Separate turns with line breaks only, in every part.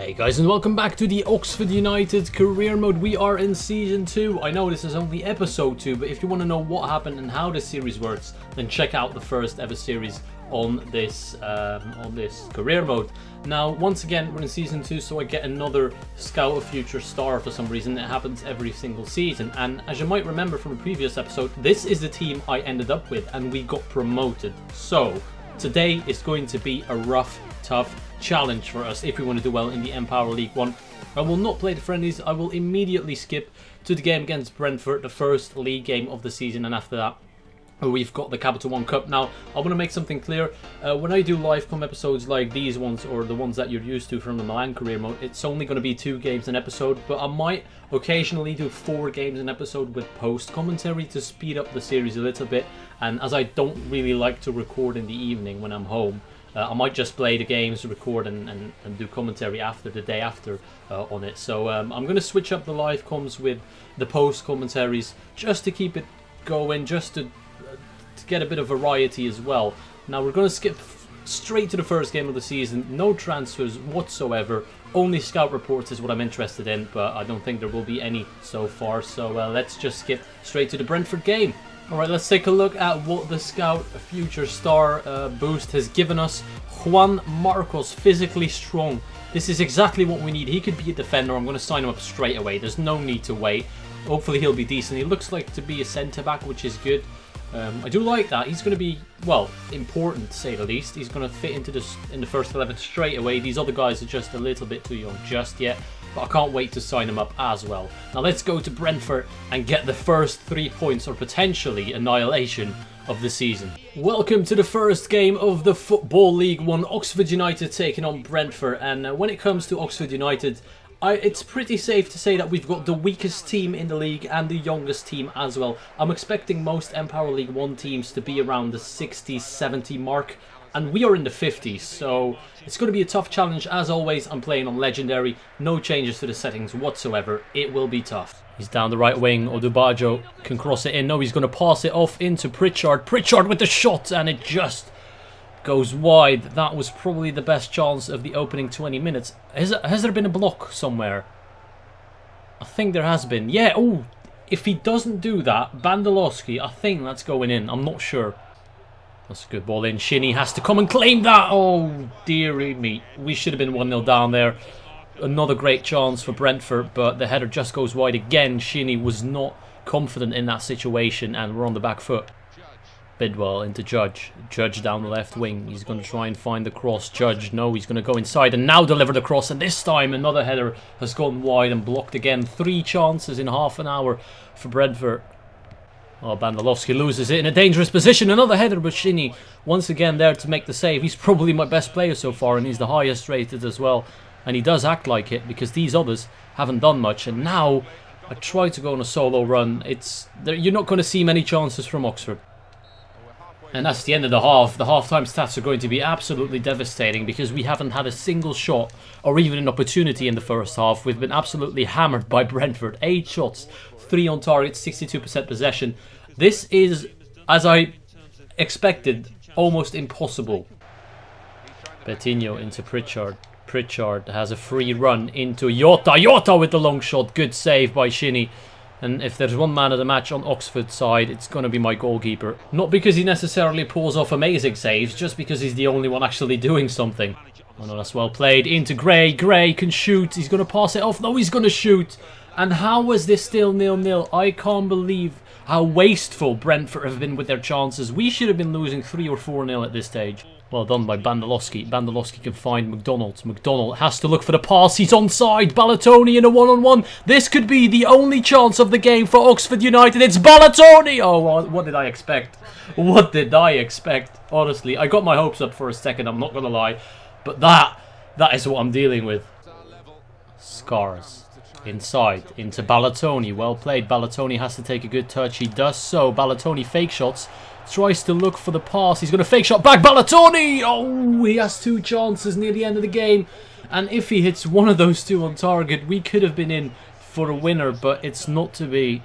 Hey guys, and welcome back to the Oxford United career mode. We are in season 2. I know this is only episode 2, but if you want to know what happened and how this series works, then check out the first ever series on this career mode. Now, once again, we're in season 2, so I get another Scout a Future Star for some reason. It happens every single season, and as you might remember from the previous episode, this is the team I ended up with, and we got promoted. So today is going to be a rough, tough challenge for us if we want to do well in the Empower League 1. I will not play the friendlies. I will immediately skip to the game against Brentford, the first league game of the season, and after that we've got the Capital One Cup. Now, I want to make something clear. When I do live com episodes like these ones, or the ones that you're used to from the Milan career mode, it's only going to be 2 games an episode, but I might occasionally do 4 games an episode with post commentary to speed up the series a little bit. And as I don't really like to record in the evening when I'm home, I might just play the games, record and do commentary after the day after on it. So I'm going to switch up the live comms with the post commentaries just to keep it going, just to get a bit of variety as well. Now we're going to skip straight to the first game of the season. No transfers whatsoever. Only scout reports is what I'm interested in, but I don't think there will be any so far. So let's just skip straight to the Brentford game. Alright, let's take a look at what the Scout Future Star boost has given us. Juan Marcos, physically strong. This is exactly what we need. He could be a defender. I'm going to sign him up straight away. There's no need to wait. Hopefully he'll be decent. He looks like to be a centre-back, which is good. I do like that. He's going to be, well, important to say the least. He's going to fit into this in the first 11 straight away. These other guys are just a little bit too young just yet, but I can't wait to sign him up as well. Now let's go to Brentford and get the first 3 points, or potentially annihilation, of the season. Welcome to the first game of the Football League 1. Oxford United taking on Brentford, and when it comes to Oxford United, it's pretty safe to say that we've got the weakest team in the league and the youngest team as well. I'm expecting most Empower League 1 teams to be around the 60-70 mark, and we are in the 50s, so it's going to be a tough challenge. As always, I'm playing on Legendary. No changes to the settings whatsoever. It will be tough. He's down the right wing. Odubajo can cross it in. No, he's going to pass it off into Pritchard. Pritchard with the shot, and it just goes wide. That was probably the best chance of the opening 20 minutes. Has there been a block somewhere? I think there has been. Yeah, oh, if he doesn't do that, Bandolowski, I think that's going in. I'm not sure. That's a good ball in. Shinnie has to come and claim that. Oh, dearie me. We should have been 1-0 down there. Another great chance for Brentford, but the header just goes wide again. Shinnie was not confident in that situation, and we're on the back foot. Bidwell into Judge. Judge down the left wing. He's going to try and find the cross. Judge, no, he's going to go inside and now deliver the cross. And this time another header has gone wide and blocked again. 3 chances in half an hour for Brentford. Oh, Bandolowski loses it in a dangerous position. Another header, but Shinnie once again there to make the save. He's probably my best player so far, and he's the highest rated as well. And he does act like it, because these others haven't done much. And now I try to go on a solo run. You're not going to see many chances from Oxford. And that's the end of the half. The half-time stats are going to be absolutely devastating, because we haven't had a single shot or even an opportunity in the first half. We've been absolutely hammered by Brentford. 8 shots, 3 on target, 62% possession. This is, as I expected, almost impossible. Betinho into Pritchard. Pritchard has a free run into Jota. Jota with the long shot. Good save by Shinnie. And if there's one man of the match on Oxford's side, it's going to be my goalkeeper. Not because he necessarily pulls off amazing saves, just because he's the only one actually doing something. Oh no, that's well played. Into Gray. Gray can shoot. He's going to pass it off. No, he's going to shoot. And how is this still 0-0? I can't believe how wasteful Brentford have been with their chances. We should have been losing 3 or 4-0 at this stage. Well done by Bandolowski. Bandolowski can find McDonald. McDonald has to look for the pass. He's onside. Ballatoni in a one-on-one. This could be the only chance of the game for Oxford United. It's Ballatoni! Oh, what did I expect? What did I expect? Honestly, I got my hopes up for a second, I'm not going to lie. But that is what I'm dealing with. Scars. Inside. Into Ballatoni. Well played. Ballatoni has to take a good touch. He does so. Ballatoni fake shots. Tries to look for the pass. He's going to fake shot back. Ballatoni! Oh, he has 2 chances near the end of the game. And if he hits one of those 2 on target, we could have been in for a winner, but it's not to be.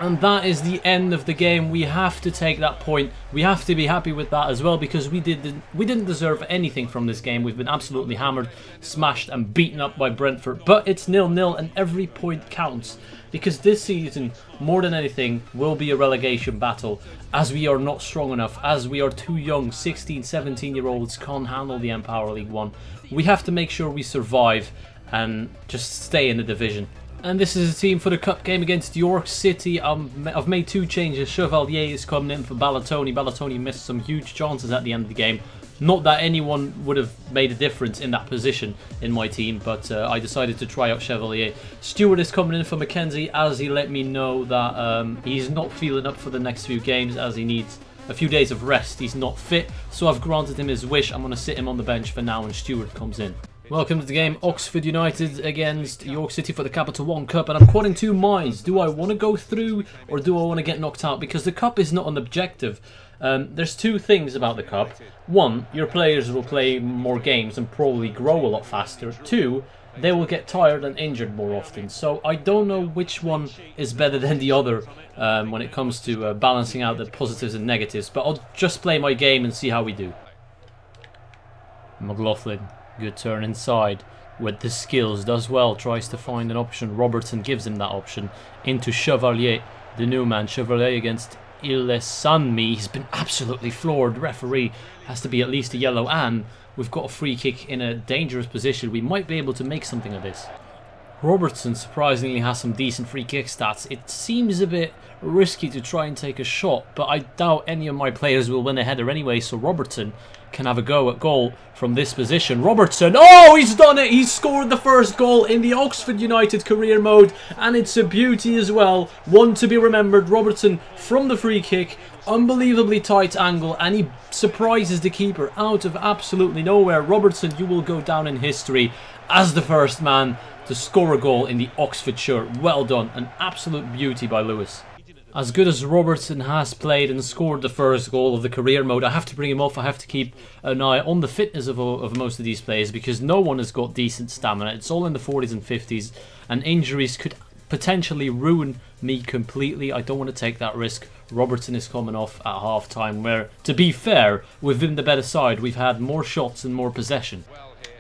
And that is the end of the game. We have to take that point. We have to be happy with that as well, because we didn't deserve anything from this game. We've been absolutely hammered, smashed and beaten up by Brentford. But it's 0-0 and every point counts, because this season, more than anything, will be a relegation battle, as we are not strong enough, as we are too young. 16, 17-year-olds can't handle the Empower League 1. We have to make sure we survive and just stay in the division. And this is a team for the cup game against York City. I've made 2 changes. Chevalier is coming in for Ballatoni. Ballatoni missed some huge chances at the end of the game. Not that anyone would have made a difference in that position in my team, but I decided to try out Chevalier. Stewart is coming in for Mackenzie, as he let me know that he's not feeling up for the next few games, as he needs a few days of rest. He's not fit, so I've granted him his wish. I'm going to sit him on the bench for now, and Stewart comes in. Welcome to the game, Oxford United against York City for the Capital One Cup, and I'm caught in 2 minds. Do I want to go through, or do I want to get knocked out? Because the cup is not an objective. There's 2 things about the cup. 1, your players will play more games and probably grow a lot faster. 2, they will get tired and injured more often. So I don't know which one is better than the other when it comes to balancing out the positives and negatives. But I'll just play my game and see how we do. McLaughlin. Good turn inside with the skills, does well, tries to find an option. Robertson gives him that option into Chevalier, the new man. Chevalier against Ilesanmi. He's been absolutely floored. The referee has to be at least a yellow, and we've got a free kick in a dangerous position. We might be able to make something of this. Robertson surprisingly has some decent free kick stats. It seems a bit risky to try and take a shot, but I doubt any of my players will win a header anyway, so Robertson can have a go at goal from this position. Robertson, oh, he's done it! He's scored the first goal in the Oxford United career mode, and it's a beauty as well. One to be remembered. Robertson from the free kick, unbelievably tight angle, and he surprises the keeper out of absolutely nowhere. Robertson, you will go down in history as the first man to score a goal in the Oxford shirt. Well done, an absolute beauty by Lewis. As good as Robertson has played and scored the first goal of the career mode, I have to bring him off. I have to keep an eye on the fitness of most of these players, because no one has got decent stamina. It's all in the 40s and 50s, and injuries could potentially ruin me completely. I don't want to take that risk. Robertson is coming off at half time, where, to be fair, we've been the better side. We've had more shots and more possession.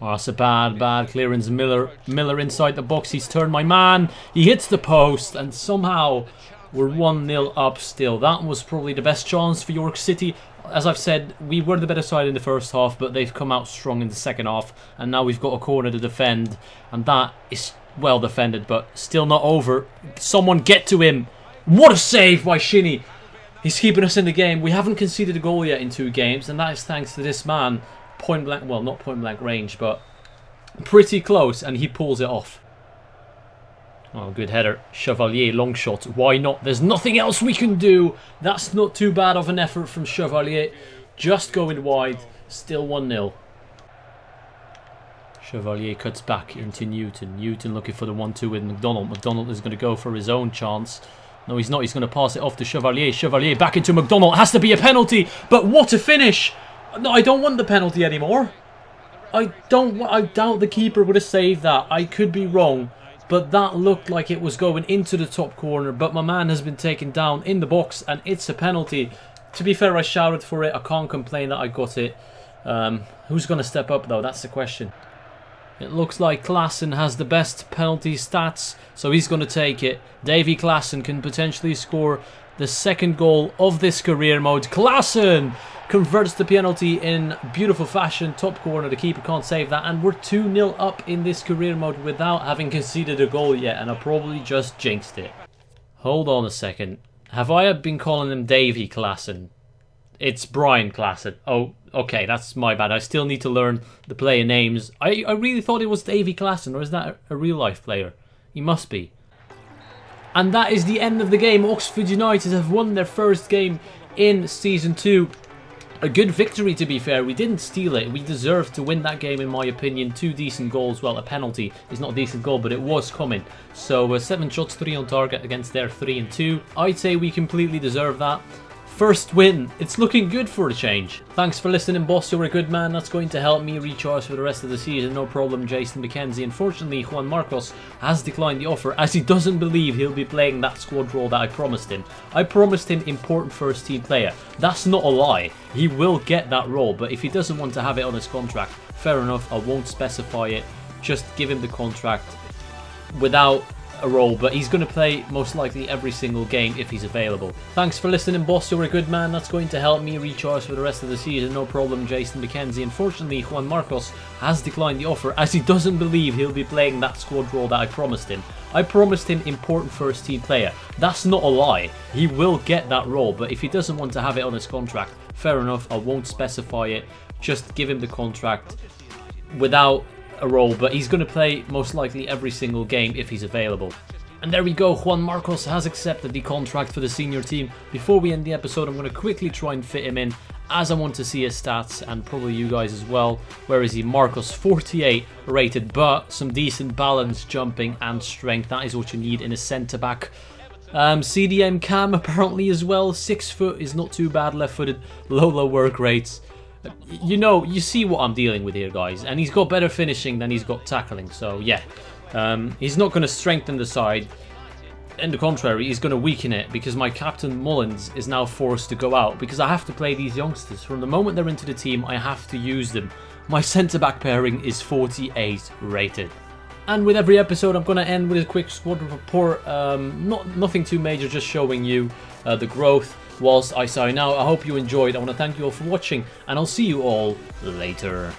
Oh, that's a bad clearance. Miller inside the box. He's turned my man. He hits the post, and somehow we're 1-0 up still. That was probably the best chance for York City. As I've said, we were the better side in the first half, but they've come out strong in the second half, and now we've got a corner to defend, and that is well defended, but still not over. Someone get to him. What a save by Shinnie. He's keeping us in the game. We haven't conceded a goal yet in 2 games, and that is thanks to this man. Point blank, well, not point blank range, but pretty close, and he pulls it off. Oh, good header. Chevalier, long shot. Why not? There's nothing else we can do. That's not too bad of an effort from Chevalier. Just going wide. Still 1-0. Chevalier cuts back into Newton. Newton looking for the 1-2 with McDonald. McDonald is going to go for his own chance. No, he's not. He's going to pass it off to Chevalier. Chevalier back into McDonald. It has to be a penalty. But what a finish. No, I don't want the penalty anymore. I doubt the keeper would have saved that. I could be wrong. But that looked like it was going into the top corner. But my man has been taken down in the box, and it's a penalty. To be fair, I shouted for it. I can't complain that I got it. Who's going to step up, though? That's the question. It looks like Klaassen has the best penalty stats, so he's going to take it. Davy Klaassen can potentially score the second goal of this career mode. Klaassen converts the penalty in beautiful fashion. Top corner, the keeper can't save that, and we're 2-0 up in this career mode without having conceded a goal yet, and I probably just jinxed it. Hold on a second. Have I been calling him Davy Klaassen? It's Brian Klaassen. Oh, okay, that's my bad. I still need to learn the player names. I really thought it was Davy Klaassen, or is that a real life player? He must be. And that is the end of the game. Oxford United have won their first game in Season 2. A good victory, to be fair. We didn't steal it. We deserved to win that game, in my opinion. 2 decent goals. Well, a penalty is not a decent goal, but it was coming. So 7 shots, 3 on target against their 3 and 2. I'd say we completely deserve that. First win. It's looking good for a change. Thanks for listening, boss. You're a good man. That's going to help me recharge for the rest of the season. No problem, Jason McKenzie. Unfortunately, Juan Marcos has declined the offer as he doesn't believe he'll be playing that squad role that I promised him. I promised him important first team player. That's not a lie. He will get that role, but if he doesn't want to have it on his contract, fair enough. I won't specify it. Just give him the contract without a role, but he's going to play most likely every single game if he's available. Thanks for listening, boss. You're a good man. That's going to help me recharge for the rest of the season. No problem, Jason McKenzie. Unfortunately, Juan Marcos has declined the offer as he doesn't believe he'll be playing that squad role that I promised him. I promised him important first team player. That's not a lie. He will get that role, but if he doesn't want to have it on his contract, fair enough. I won't specify it. Just give him the contract without a role, but he's going to play most likely every single game if he's available. And there we go, Juan Marcos has accepted the contract for the senior team. Before we end the episode, I'm going to quickly try and fit him in as I want to see his stats, and probably you guys as well. Where is he? Marcos, 48 rated, but some decent balance, jumping and strength. That is what you need in a centre back. CDM cam apparently as well. 6 foot is not too bad, left footed, low work rates. You know, you see what I'm dealing with here, guys. And he's got better finishing than he's got tackling. So, yeah. He's not going to strengthen the side. On the contrary, he's going to weaken it because my captain Mullins is now forced to go out because I have to play these youngsters. From the moment they're into the team, I have to use them. My centre-back pairing is 48 rated. And with every episode, I'm going to end with a quick squad report. Nothing too major, just showing you the growth whilst I sign out. I hope you enjoyed. I want to thank you all for watching, and I'll see you all later.